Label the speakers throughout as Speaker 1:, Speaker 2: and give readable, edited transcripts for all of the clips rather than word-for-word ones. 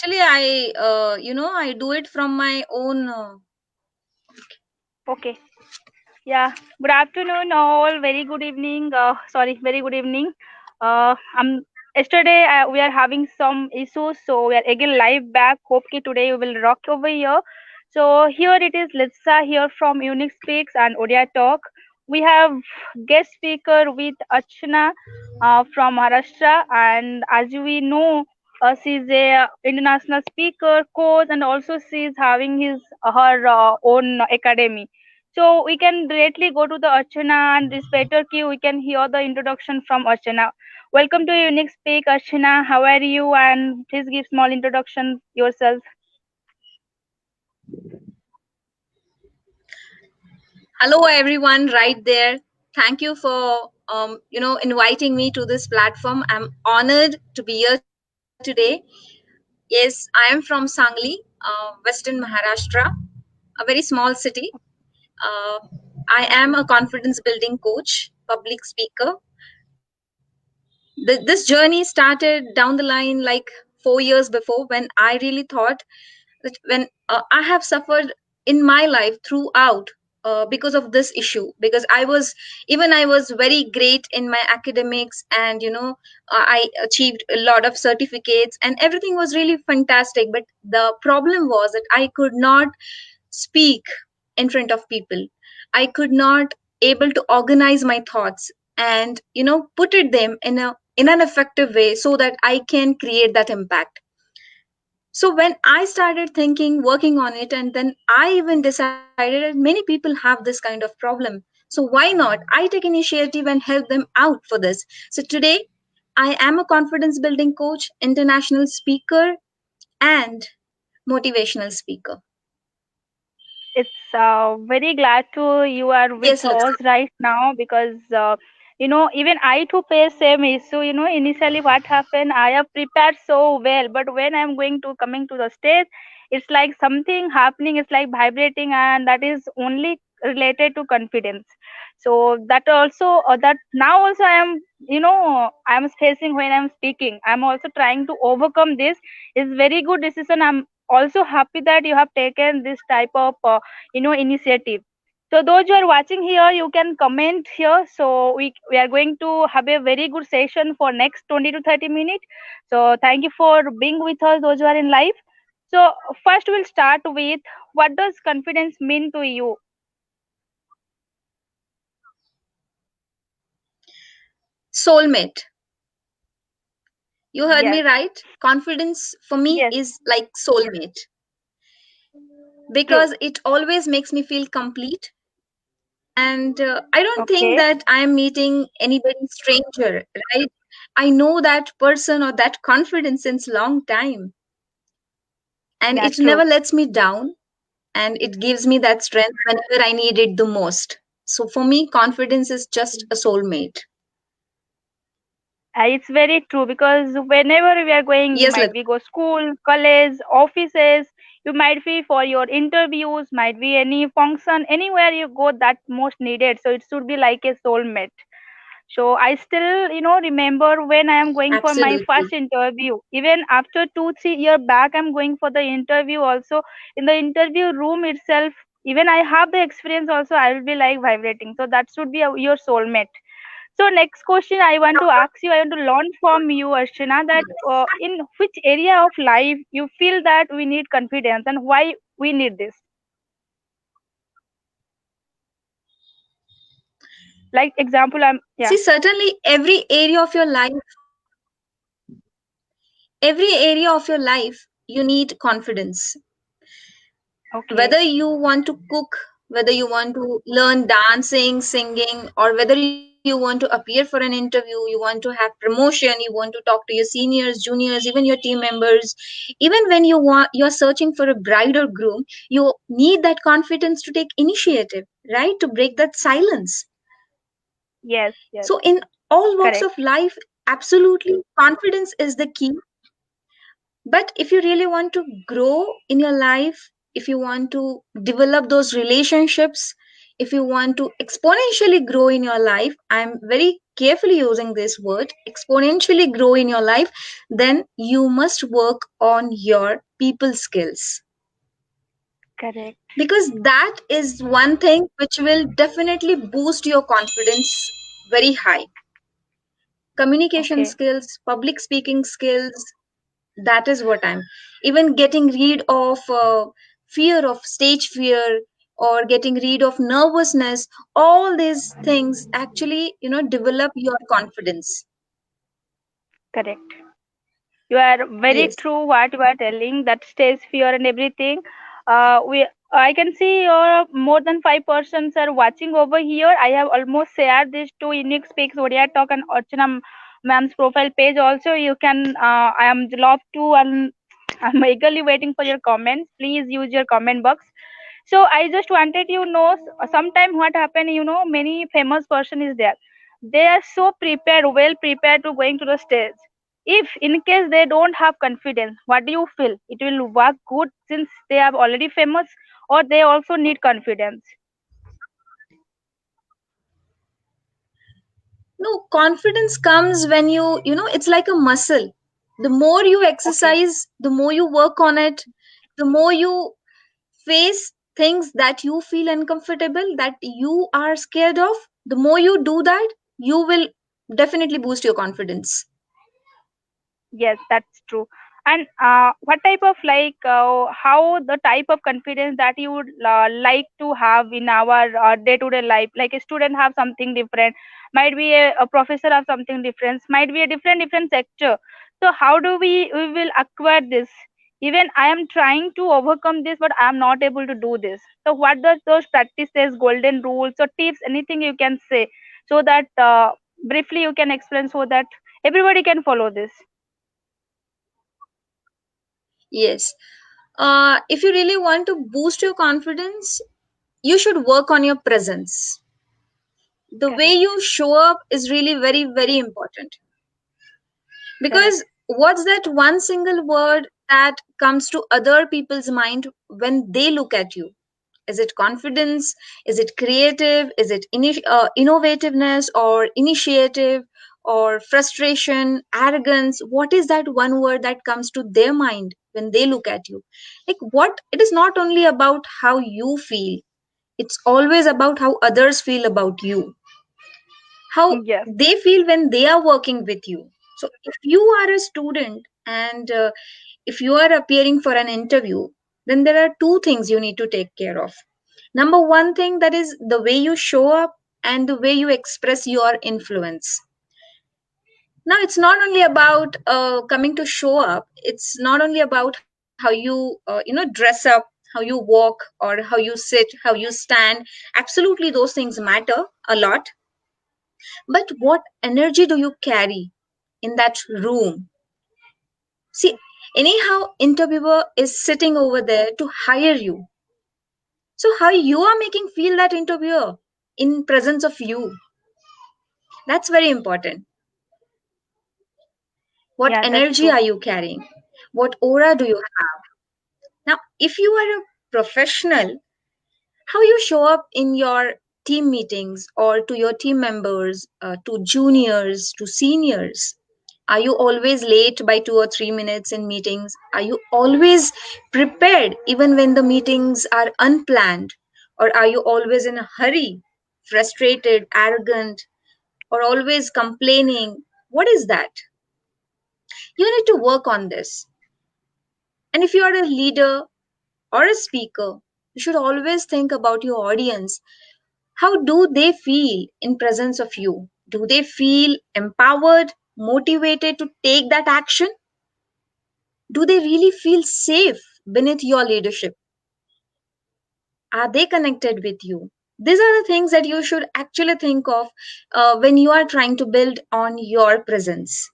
Speaker 1: Actually, I do it from my own.
Speaker 2: Okay. Yeah. Good afternoon, all. Very good evening. Sorry, very good evening. Yesterday we are having some issues, so we are again live back. Hope ki today we will rock over here. So here it is, Litsa here from Unique Speaks and Odia Talk. We have guest speaker with Archana from Maharashtra, and as we know, she's a international speaker, coach, and also she's having his her own academy. So we can directly go to the Archana, and this better key we can hear the introduction from Archana. Welcome to Unique Speak, Archana. How are you? And please give small introduction yourself.
Speaker 1: Hello, everyone, right there. Thank you for inviting me to this platform. I'm honored to be here today. Yes, I am from Sangli, Western Maharashtra, a very small city. Uh, I am a confidence building coach, public speaker. This journey started down the line like 4 years before, when I really thought that when I have suffered in my life throughout, because of this issue, because I was very great in my academics, and I achieved a lot of certificates and everything was really fantastic, but the problem was that I could not speak in front of people. I could not able to organize my thoughts and put it them in an effective way so that I can create that impact. So when I started thinking, working on it, and then I even decided that many people have this kind of problem. So why not? I take initiative and help them out for this. So today, I am a confidence building coach, international speaker, and motivational speaker.
Speaker 2: It's very glad to you are with
Speaker 1: Yes,
Speaker 2: us
Speaker 1: Lakshmi.
Speaker 2: right now because even I too face same issue. Initially what happened, I have prepared so well, but when I'm going to coming to the stage, it's like something happening. It's like vibrating, and that is only related to confidence. So that also that now also I am facing when I'm speaking. I'm also trying to overcome this. It's very good decision. I'm also happy that you have taken this type of initiative. So those who are watching here, you can comment here. So we are going to have a very good session for next 20 to 30 minutes. So thank you for being with us, those who are in live. So first we'll start with, what does confidence mean to you?
Speaker 1: Soulmate. You heard me
Speaker 2: Yes.
Speaker 1: right. Confidence for me
Speaker 2: Yes.
Speaker 1: is like soulmate,
Speaker 2: True.
Speaker 1: because it always makes me feel complete. And I don't think
Speaker 2: Okay.
Speaker 1: that I am meeting anybody stranger, right? I know that person or that confidence since long time, and
Speaker 2: Yeah.
Speaker 1: it
Speaker 2: True.
Speaker 1: never lets me down, and it gives me that strength whenever I need it the most. So for me, confidence is just a soulmate.
Speaker 2: It's very true because whenever we are going,
Speaker 1: Yes,
Speaker 2: might we go school, college, offices, you might be for your interviews, might be any function, anywhere you go that most needed. So it should be like a soulmate. So I still, remember when I am going for my
Speaker 1: absolutely.
Speaker 2: first interview. Even after 2, 3 years back, I'm going for the interview also. In the interview room itself, even I have the experience also, I will be like vibrating. So that should be your soulmate. So next question I want to ask you, I want to learn from you, Archana, that in which area of life you feel that we need confidence and why we need this? Like example,
Speaker 1: See, certainly every area of your life, you need confidence.
Speaker 2: okay,
Speaker 1: Whether you want to cook, whether you want to learn dancing, singing, or whether you want to appear for an interview, you want to have promotion, you want to talk to your seniors, juniors, even your team members, even when you're searching for a bride or groom, you need that confidence to take initiative, right? To break that silence.
Speaker 2: yes, yes,
Speaker 1: So in all walks
Speaker 2: correct,
Speaker 1: of life, absolutely confidence is the key. But if you really want to grow in your life, if you want to develop those relationships, if you want to exponentially grow in your life, I'm very carefully using this word, exponentially grow in your life, then you must work on your people skills,
Speaker 2: Correct.
Speaker 1: because that is one thing which will definitely boost your confidence very high. Communication
Speaker 2: Okay.
Speaker 1: skills, public speaking skills, that is what I'm, even getting rid of fear of stage fear, or getting rid of nervousness, all these things actually, develop your confidence.
Speaker 2: Correct. You are very
Speaker 1: Yes.
Speaker 2: true what you are telling. That stage fear and everything. We I can see your more than 5 persons are watching over here. I have almost shared this to Unique Speaks Odia Talk and Archana ma'am's profile page. Also, you can. I am love to and I'm eagerly waiting for your comments. Please use your comment box. So I just wanted you know sometime what happened, many famous person is there. They are so prepared, well prepared to going to the stage. If in case they don't have confidence, what do you feel? It will work good since they are already famous, or they also need confidence?
Speaker 1: No, confidence comes when it's like a muscle. The more you
Speaker 2: Okay.
Speaker 1: exercise, the more you work on it, the more you face things that you feel uncomfortable, that you are scared of, the more you do that, you will definitely boost your confidence.
Speaker 2: Yes, that's true. And what type of how the type of confidence that you would like to have in our day-to-day life? Like a student have something different, might be a professor have something different, might be a different sector. So how do we will acquire this? Even I am trying to overcome this, but I am not able to do this. So what does those practices, golden rules, or tips, anything you can say, so that briefly you can explain so that everybody can follow this.
Speaker 1: Yes. If you really want to boost your confidence, you should work on your presence. The way
Speaker 2: Correct.
Speaker 1: you show up is really very, very important.
Speaker 2: Correct.
Speaker 1: Because what's that one single word that comes to other people's mind when they look at you? Is it confidence? Is it creative? Is it innovativeness or initiative or frustration, arrogance? What is that one word that comes to their mind when they look at you? Like, what? It is not only about how you feel, it's always about how others feel about you, how
Speaker 2: Yes.
Speaker 1: they feel when they are working with you. So, if you are a student and if you are appearing for an interview, then there are two things you need to take care of. Number one thing, that is the way you show up and the way you express your influence. Now, it's not only about coming to show up, it's not only about how you dress up, how you walk, or how you sit, how you stand. Absolutely, those things matter a lot. But what energy do you carry in that room? See, anyhow, interviewer is sitting over there to hire you. So how you are making feel that interviewer in presence of you? That's very important. What
Speaker 2: Yeah, that's
Speaker 1: energy
Speaker 2: true.
Speaker 1: are you carrying? What aura do you have? Now, if you are a professional, how you show up in your team meetings or to your team members, to juniors, to seniors. Are you always late by 2 or 3 minutes in meetings? Are you always prepared even when the meetings are unplanned? Or are you always in a hurry, frustrated, arrogant, or always complaining? What is that? You need to work on this. And if you are a leader or a speaker, you should always think about your audience. How do they feel in presence of you? Do they feel empowered, motivated to take that action? Do they really feel safe beneath your leadership? Are they connected with you? These are the things that you should actually think of when you are trying to build on your presence.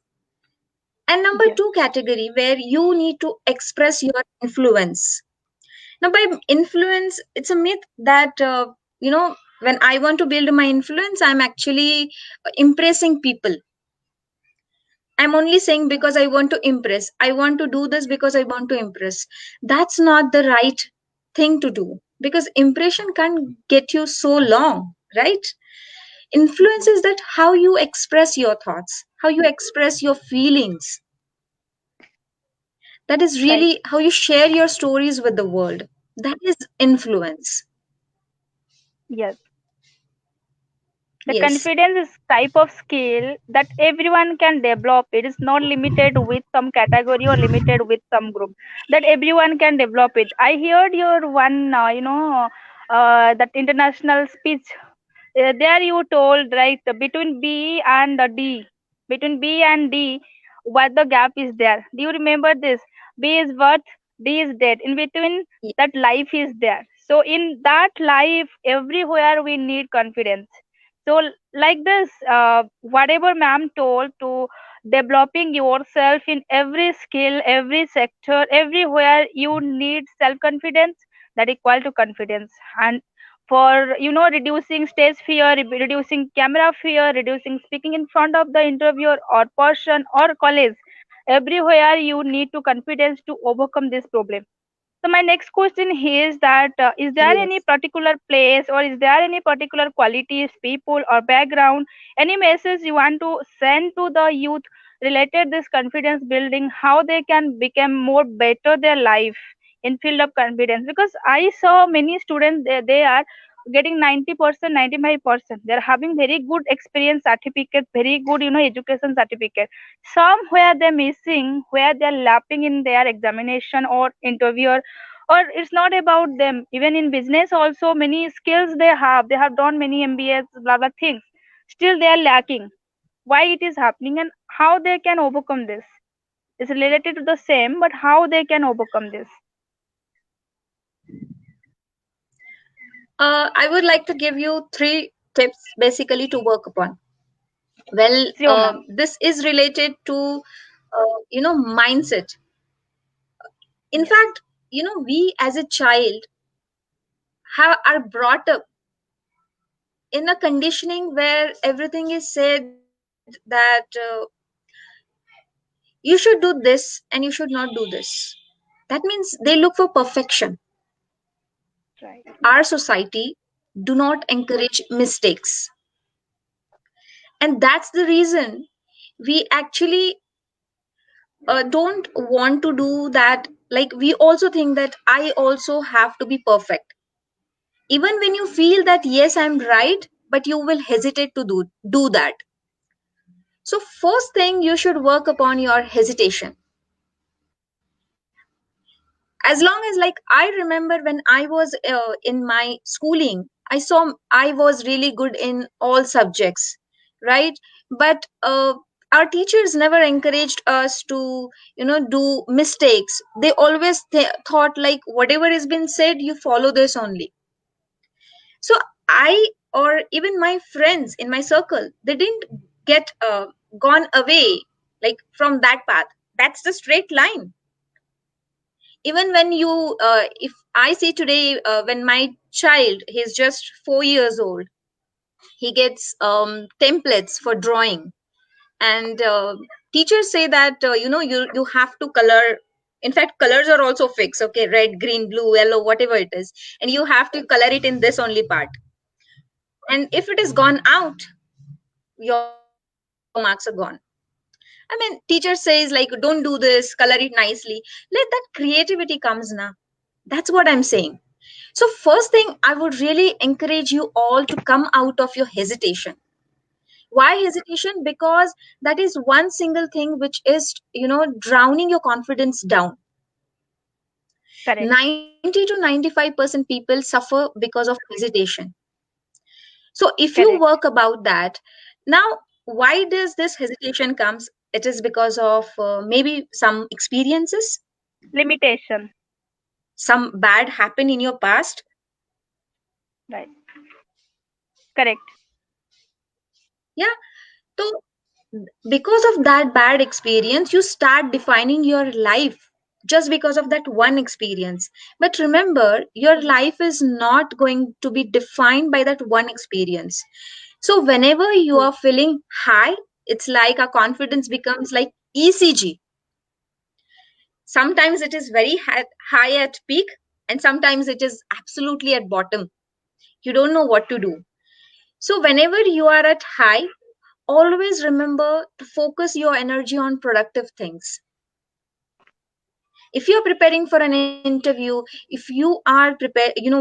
Speaker 1: And number
Speaker 2: Yes.
Speaker 1: two category, where you need to express your influence. Now, by influence, it's a myth that, when I want to build my influence, I'm actually impressing people. I'm only saying because I want to impress. I want to do this because I want to impress. That's not the right thing to do. because impression can't get you so long, right? Influence is that how you express your thoughts, how you express your feelings. That is
Speaker 2: Right.
Speaker 1: really how you share your stories with the world. That is influence.
Speaker 2: Yes. The
Speaker 1: Yes.
Speaker 2: confidence is type of skill that everyone can develop. It is not limited with some category or limited with some group. That everyone can develop it. I heard your one, that international speech. There you told right between B and D, between B and D, what the gap is there. Do you remember this? B is birth, D is death. In between that life is there. So in that life, everywhere we need confidence. So like this, whatever ma'am told to developing yourself in every skill, every sector, everywhere you need self confidence that equal to confidence. And for reducing stage fear, reducing camera fear, reducing speaking in front of the interviewer or person or college, everywhere you need to confidence to overcome this problem. So my next question is that is there any
Speaker 1: Yes.
Speaker 2: particular place or is there any particular qualities, people or background, any message you want to send to the youth related this confidence building, how they can become more better their life in field of confidence? Because I saw many students they are getting 90%, 95%. They're having very good experience certificate, very good education certificate. Somewhere they're missing, where they're lapping in their examination or interview, or it's not about them. Even in business also many skills they have done many mbas blah blah things, still they are lacking. Why it is happening and how they can overcome this? It's related to the same, but how they can overcome this?
Speaker 1: I would like to give you three tips basically to work upon. Well,
Speaker 2: Sure, ma'am.
Speaker 1: this is related to, mindset. In
Speaker 2: Yes.
Speaker 1: fact, we as a child are brought up in a conditioning where everything is said that you should do this and you should not do this. That means they look for perfection.
Speaker 2: Right.
Speaker 1: Our society do not encourage mistakes, and that's the reason we actually don't want to do that. Like, we also think that I also have to be perfect, even when you feel that yes, I'm right, but you will hesitate to do that. So first thing, you should work upon your hesitation. As long as, like, I remember when I was in my schooling, I was really good in all subjects, right? But our teachers never encouraged us to do mistakes. They always thought like whatever has been said, you follow this only. So I, or even my friends in my circle, they didn't get gone away like from that path. That's the straight line. Even when you if I see today, when my child, he's just 4 years old, he gets templates for drawing. And teachers say that you have to color. In fact, colors are also fixed, okay, red, green, blue, yellow, whatever it is, and you have to color it in this only part. And if it is gone out, your marks are gone. I mean, teacher says like, don't do this, color it nicely. Let that creativity comes now. That's what I'm saying. So first thing, I would really encourage you all to come out of your hesitation. Why hesitation? Because that is one single thing which is, drowning your confidence down.
Speaker 2: Correct.
Speaker 1: 90 to 95% people suffer because of hesitation. So if you work
Speaker 2: Correct.
Speaker 1: about that, now, why does this hesitation comes? It is because of maybe some experiences,
Speaker 2: Limitation.
Speaker 1: some bad happen in your past.
Speaker 2: Right. Correct.
Speaker 1: Yeah. So because of that bad experience, you start defining your life just because of that one experience. But remember, your life is not going to be defined by that one experience. So whenever you
Speaker 2: True.
Speaker 1: are feeling high, it's like our confidence becomes like ECG. Sometimes it is very high at peak, and sometimes it is absolutely at bottom. You don't know what to do. So whenever you are at high, always remember to focus your energy on productive things. If you're preparing for an interview, if you are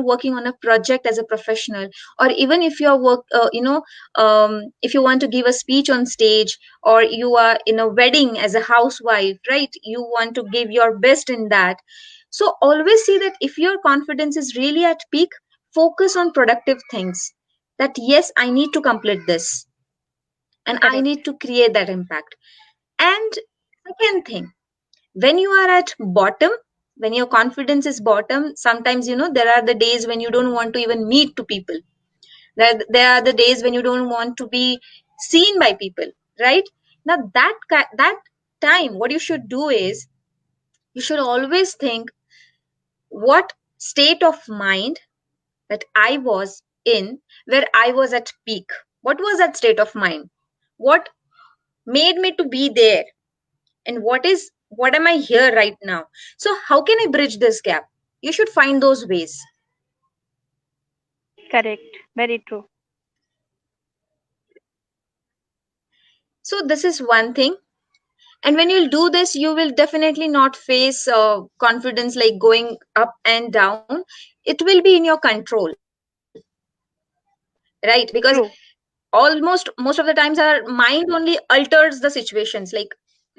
Speaker 1: working on a project as a professional, or even if you're if you want to give a speech on stage, or you are in a wedding as a housewife, right? You want to give your best in that. So always see that if your confidence is really at peak, focus on productive things, that yes, I need to complete this, and I
Speaker 2: Correct.
Speaker 1: need to create that impact. And second thing, when you are at bottom, when your confidence is bottom, sometimes there are the days when you don't want to even meet to people. There are the days when you don't want to be seen by people, right? Now that time, what you should do is, you should always think, what state of mind that I was in, where I was at peak. What was that state of mind? What made me to be there? And what am I here right now? So how can I bridge this gap? You should find those ways.
Speaker 2: Correct. Very true.
Speaker 1: So this is one thing. And when you'll do this, you will definitely not face confidence like going up and down. It will be in your control, right? Because
Speaker 2: True.
Speaker 1: most of the times our mind only alters the situations. Like,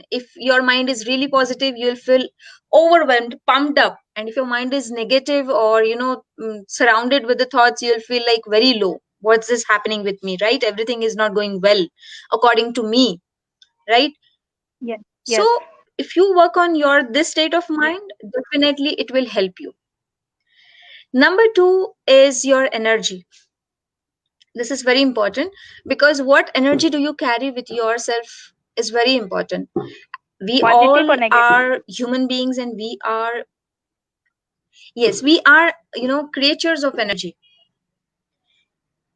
Speaker 1: if your mind is really positive, you'll feel overwhelmed, pumped up. And if your mind is negative, or surrounded with the thoughts, you'll feel like very low. What's this happening with me, right? Everything is not going well according to me, right?
Speaker 2: Yes.
Speaker 1: So
Speaker 2: Yes.
Speaker 1: if you work on your this state of mind, definitely it will help you. Number 2 is your energy. This is very important, because what energy do you carry with yourself is very important. We
Speaker 2: Positive or
Speaker 1: all
Speaker 2: negative?
Speaker 1: are human beings, and we are, yes, we are, creatures of energy.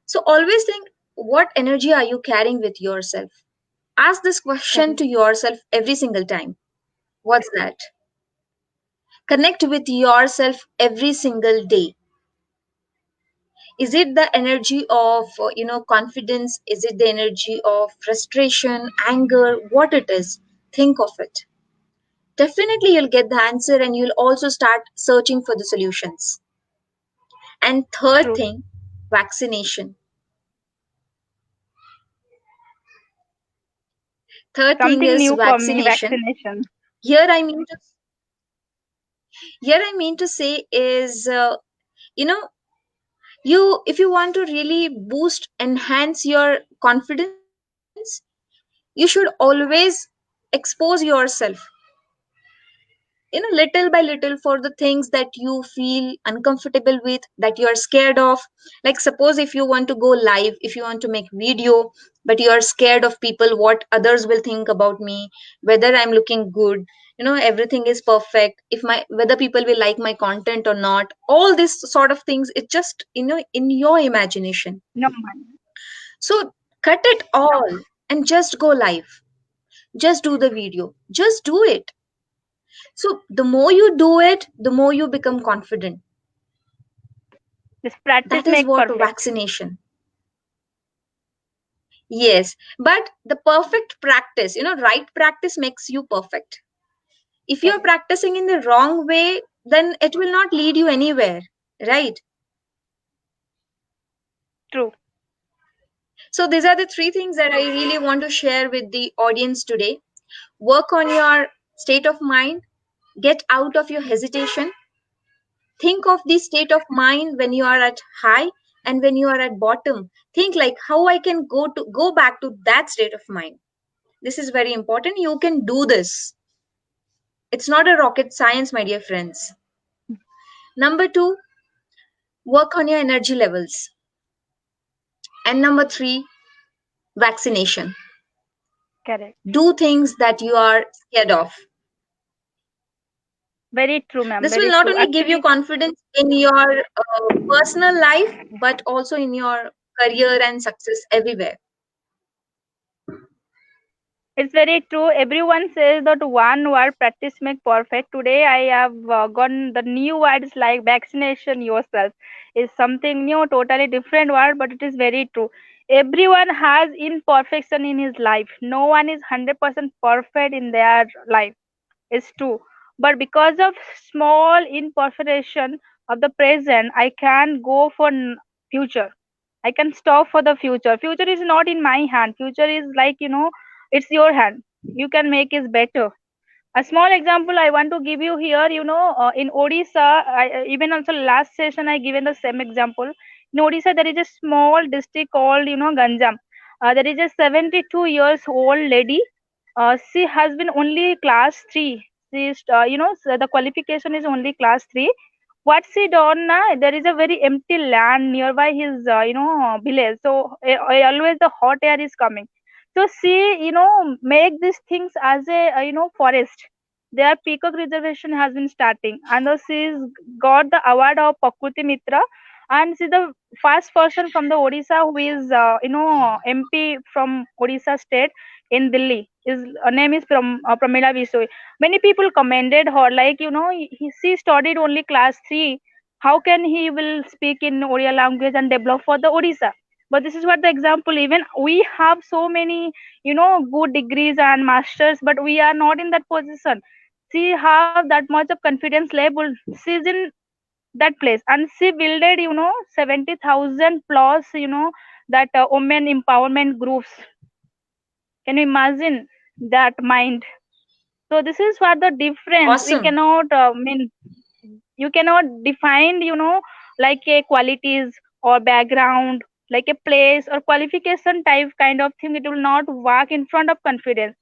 Speaker 1: So always think, what energy are you carrying with yourself? Ask this question
Speaker 2: Correct.
Speaker 1: to yourself every single time. What's that? Connect with yourself every single day. Is it the energy of confidence? Is it the energy of frustration, anger? What it is, think of it. Definitely you'll get the answer, and you'll also start searching for the solutions. And third
Speaker 2: True.
Speaker 1: thing, vaccination. Third thing
Speaker 2: Something
Speaker 1: is
Speaker 2: new for me,
Speaker 1: vaccination.
Speaker 2: vaccination.
Speaker 1: Here I mean to here I mean to say is, you know you if you want to really boost, enhance your confidence, you should always expose yourself, little by little, for the things that you feel uncomfortable with, that you are scared of. Like, suppose if you want to go live, if you want to make video, but you are scared of people, what others will think about me, whether I'm looking good, everything is perfect, if my whether people will like my content or not, all these sort of things, it just, in your imagination.
Speaker 2: No man.
Speaker 1: So cut it all and just go live, just do the video, just do it. So the more you do it, the more you become confident.
Speaker 2: This practice
Speaker 1: That is
Speaker 2: make
Speaker 1: what
Speaker 2: perfect.
Speaker 1: vaccination. Yes, but the perfect practice, right practice makes you perfect. If you're
Speaker 2: Correct.
Speaker 1: practicing in the wrong way, then it will not lead you anywhere, right?
Speaker 2: True.
Speaker 1: So these are the three things that I really want to share with the audience today. Work on your state of mind, get out of your hesitation. Think of the state of mind when you are at high and when you are at bottom. Think like, how I can go back to that state of mind. This is very important. You can do this. It's not a rocket science, my dear friends. Number 2, work on your energy levels. And number 3, vaccination.
Speaker 2: Correct.
Speaker 1: Do things that you are scared of.
Speaker 2: Very true, ma'am.
Speaker 1: This will
Speaker 2: Very
Speaker 1: not
Speaker 2: true.
Speaker 1: only give you
Speaker 2: Actually,
Speaker 1: confidence in your personal life, but also in your career and success everywhere.
Speaker 2: It's very true. Everyone says that one word, practice make perfect. Today I have gotten the new words like vaccination yourself is something new, totally different word, but it is very true. Everyone has imperfection in his life. No one is 100% perfect in their life. It's true. But because of small imperfection of the present, I can go for future. I can stop for the future. Future is not in my hand. Future is like, it's your hand. You can make it better. A small example I want to give you here, in Odisha, even also last session I given the same example. In Odisha, there is a small district called, Ganjam. There is a 72 years old lady. She has been only class 3. She is, so the qualification is only class 3. What she done now, there is a very empty land nearby his, village. So always the hot air is coming. So she, make these things as a, forest. Their peacock reservation has been starting, and she's got the award of Pakruti Mitra, and she's the first person from the Odisha who is, MP from Odisha state in Delhi. His name is Pramila Bisoi. Many people commended her, like, she studied only class 3. How can he will speak in Odia language and develop for the Odisha? But this is what the example. Even we have so many, good degrees and masters, but we are not in that position. She have that much of confidence level. She's in that place, and she builded, 70,000 plus, that women empowerment groups. Can you imagine that mind? So this is what the difference. We
Speaker 1: Awesome.
Speaker 2: cannot mean, you cannot define, like a qualities or background, like a place or qualification type kind of thing. It will not work in front of confidence.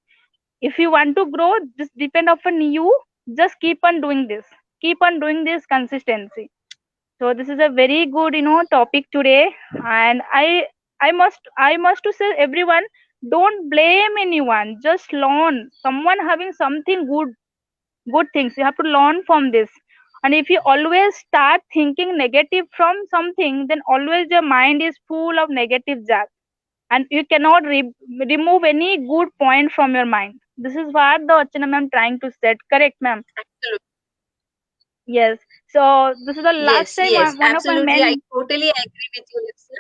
Speaker 2: If you want to grow, this depend upon you. Just keep on doing this, keep on doing this consistency. So this is a very good, topic today. And I must to say everyone, don't blame anyone, just learn. Someone having something good things, you have to learn from this. And if you always start thinking negative from something, then always your mind is full of negative jazz, and you cannot remove any good point from your mind. This is what the Archana ma'am trying to set. Correct, ma'am?
Speaker 1: Absolutely.
Speaker 2: Yes. So this is the last
Speaker 1: Yes,
Speaker 2: time
Speaker 1: yes,
Speaker 2: one of my
Speaker 1: absolutely. I
Speaker 2: men.
Speaker 1: totally agree with you, Lisa.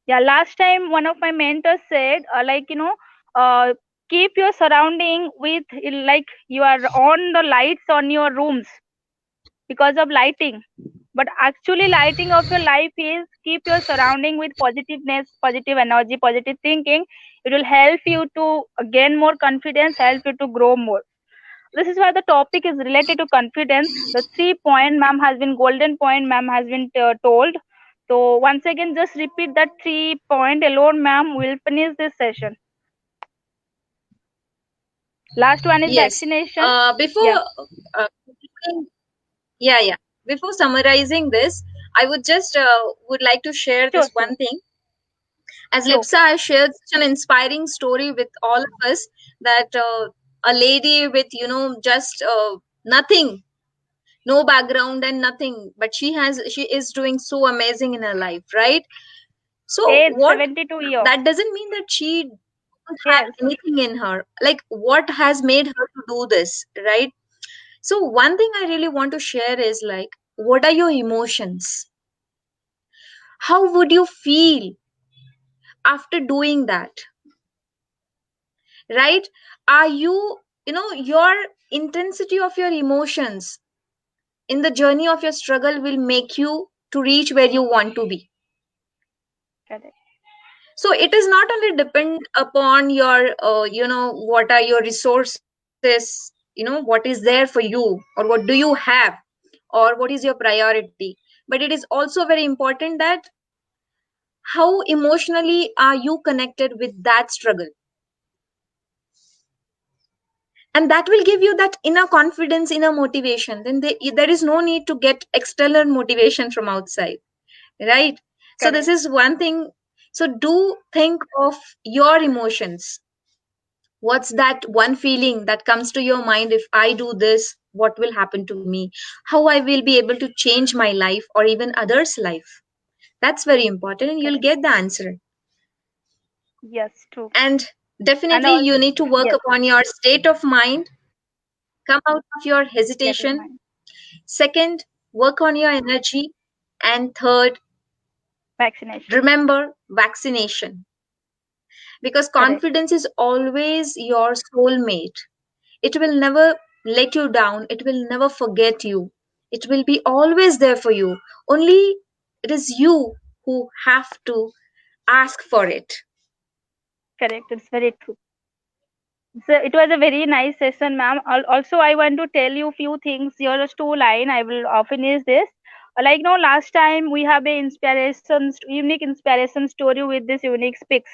Speaker 2: Yeah, last time one of my mentors said, like, uh, keep your surrounding with, like, you are on the lights on your rooms because of lighting. But actually, lighting of your life is keep your surrounding with positiveness, positive energy, positive thinking. It will help you to gain more confidence, help you to grow more. This is why the topic is related to confidence. The 3 point ma'am has been golden point ma'am has been told. So once again, just repeat that 3 point alone, ma'am. Will finish this session. Last one is
Speaker 1: Yes.
Speaker 2: vaccination. Yeah,
Speaker 1: Before concluding, yeah, yeah. Before summarizing this, I would just would like to share
Speaker 2: sure,
Speaker 1: this
Speaker 2: sure,
Speaker 1: one thing. As
Speaker 2: sure.
Speaker 1: Lipsa has shared such an inspiring story with all of us, that a lady with, just nothing, no background and nothing, but she is doing so amazing in her life, right? So
Speaker 2: Age
Speaker 1: what,
Speaker 2: 72 year.
Speaker 1: that doesn't mean that she don't have
Speaker 2: Yes,
Speaker 1: anything in her. Like, what has made her to do this, right? So one thing I really want to share is, like, what are your emotions? How would you feel after doing that, right? Are you, your intensity of your emotions in the journey of your struggle will make you to reach where you want to be.
Speaker 2: correct,
Speaker 1: So it is not only depend upon your what are your resources, what is there for you, or what do you have, or what is your priority, but it is also very important that how emotionally are you connected with that struggle, and that will give you that inner confidence, inner motivation. Then there is no need to get external motivation from outside, right? So this
Speaker 2: correct.
Speaker 1: is one thing. So do think of your emotions. What's that one feeling that comes to your mind? If I do this, what will happen to me? How I will be able to change my life or even others life? That's very important, and you'll
Speaker 2: Correct.
Speaker 1: get the answer.
Speaker 2: Yes, true.
Speaker 1: And
Speaker 2: And
Speaker 1: Definitely,
Speaker 2: all,
Speaker 1: you need to work
Speaker 2: yes,
Speaker 1: upon your state of mind, come out of your
Speaker 2: state of
Speaker 1: hesitation.
Speaker 2: mind.
Speaker 1: Second, work on your energy. And third,
Speaker 2: Vaccination.
Speaker 1: remember vaccination. Because
Speaker 2: Correct.
Speaker 1: confidence is always your soulmate. It will never let you down, it will never forget you. It will be always there for you. Only it is you who have to ask for it.
Speaker 2: Correct. It's very true. So it was a very nice session, ma'am. Also, I want to tell you few things. Here is two line. I will finish this. Like no, last time we have a inspiration, unique inspiration story with this unique speaks.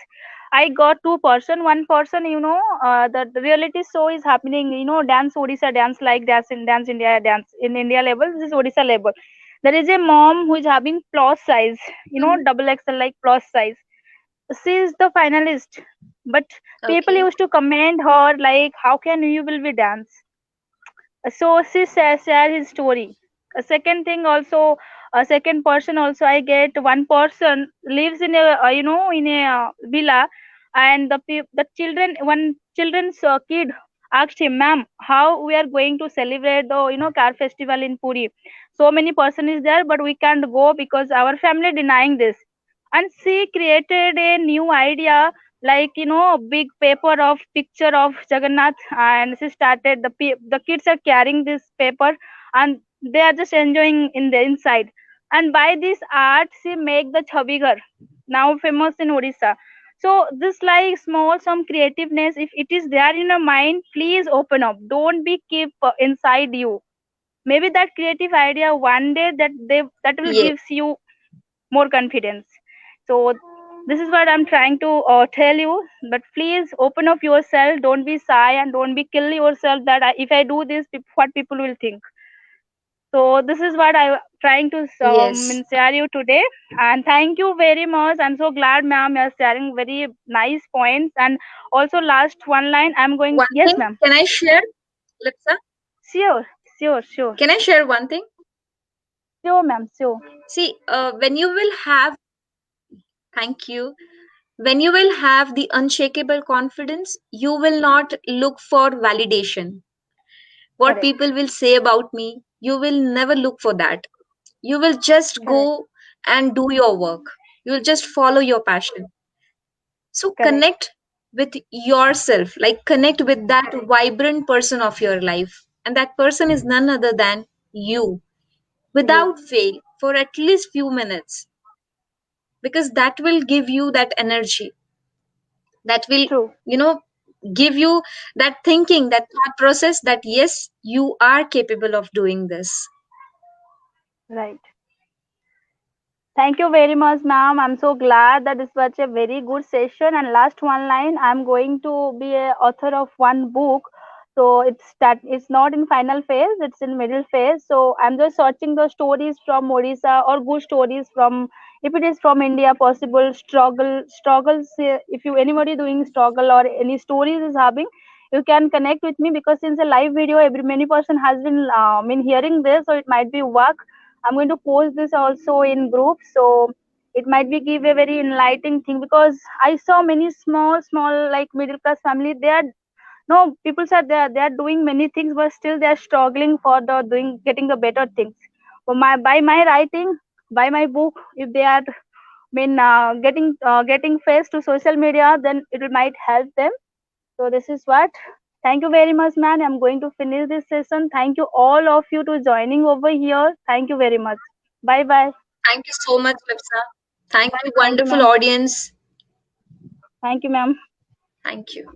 Speaker 2: I got two person. One person, the reality show is happening. Dance Odisha dance like dance India dance in India level. This is Odisha level. There is a mom who is having plus size.
Speaker 1: Mhm.
Speaker 2: Double XL like plus size. She is the finalist, but people
Speaker 1: Okay.
Speaker 2: used to comment her like, how can you will be dance? So she share his story. A second thing also, a second person also, I get one person lives in a in a villa, and the children, one children's kid asked him, ma'am, how we are going to celebrate the car festival in Puri? So many person is there, but we can't go because our family denying this. And she created a new idea, like a big paper of picture of Jagannath, and she started the kids are carrying this paper, and they are just enjoying in the inside. And by this art she make the Chabigar, now famous in Odisha. So this like small some creativeness, if it is there in your mind, please open up, don't be keep inside you. Maybe that creative idea one day that will
Speaker 1: Yes.
Speaker 2: gives you more confidence. So this is what I'm trying to tell you. But please open up yourself, don't be shy, and don't be kill yourself that if I do this, what people will think. So this is what I trying to
Speaker 1: Yes.
Speaker 2: share you today. And thank you very much. I'm so glad, ma'am, you're sharing very nice points. And also last one line I'm going,
Speaker 1: One
Speaker 2: yes
Speaker 1: thing,
Speaker 2: ma'am.
Speaker 1: can I share, Lipsa?
Speaker 2: Sure, sure, sure.
Speaker 1: Can I share one thing?
Speaker 2: Sure ma'am, sure.
Speaker 1: See, when you will have, thank you, when you will have the unshakable confidence, you will not look for validation. What
Speaker 2: Correct,
Speaker 1: people will say about me, you will never look for that. You will just
Speaker 2: correct,
Speaker 1: go and do your work. You will just follow your passion. So
Speaker 2: correct.
Speaker 1: connect with yourself, like connect with that vibrant person of your life. And that person is none other than you,
Speaker 2: You.
Speaker 1: without fail, for at least few minutes, because that will give you that energy, that will,
Speaker 2: True.
Speaker 1: you know, give you that thinking, that thought process that yes, you are capable of doing this.
Speaker 2: Right. Thank you very much, ma'am. I'm so glad that this was a very good session. And last one line, I'm going to be a author of one book. So it's not in final phase, it's in middle phase. So I'm just searching the stories from Odisha or good stories from, if it is from India, possible struggles. If you anybody doing struggle or any stories is having, you can connect with me, because since a live video, every many person has been hearing this, so it might be work. I'm going to post this also in group, so it might be give a very enlightening thing, because I saw many small like middle class family. They are no people said they are doing many things, but still they are struggling for the doing getting the better things. But by my writing, by my book, if they are getting face to social media, then it might help them. So this is what. Thank you very much, man. I'm going to finish this session. Thank you all of you to joining over here. Thank you very much. Bye bye.
Speaker 1: Thank you so much, Lipsa. Thank you,
Speaker 2: Thank you,
Speaker 1: wonderful
Speaker 2: ma'am.
Speaker 1: audience.
Speaker 2: Thank you, ma'am.
Speaker 1: Thank you.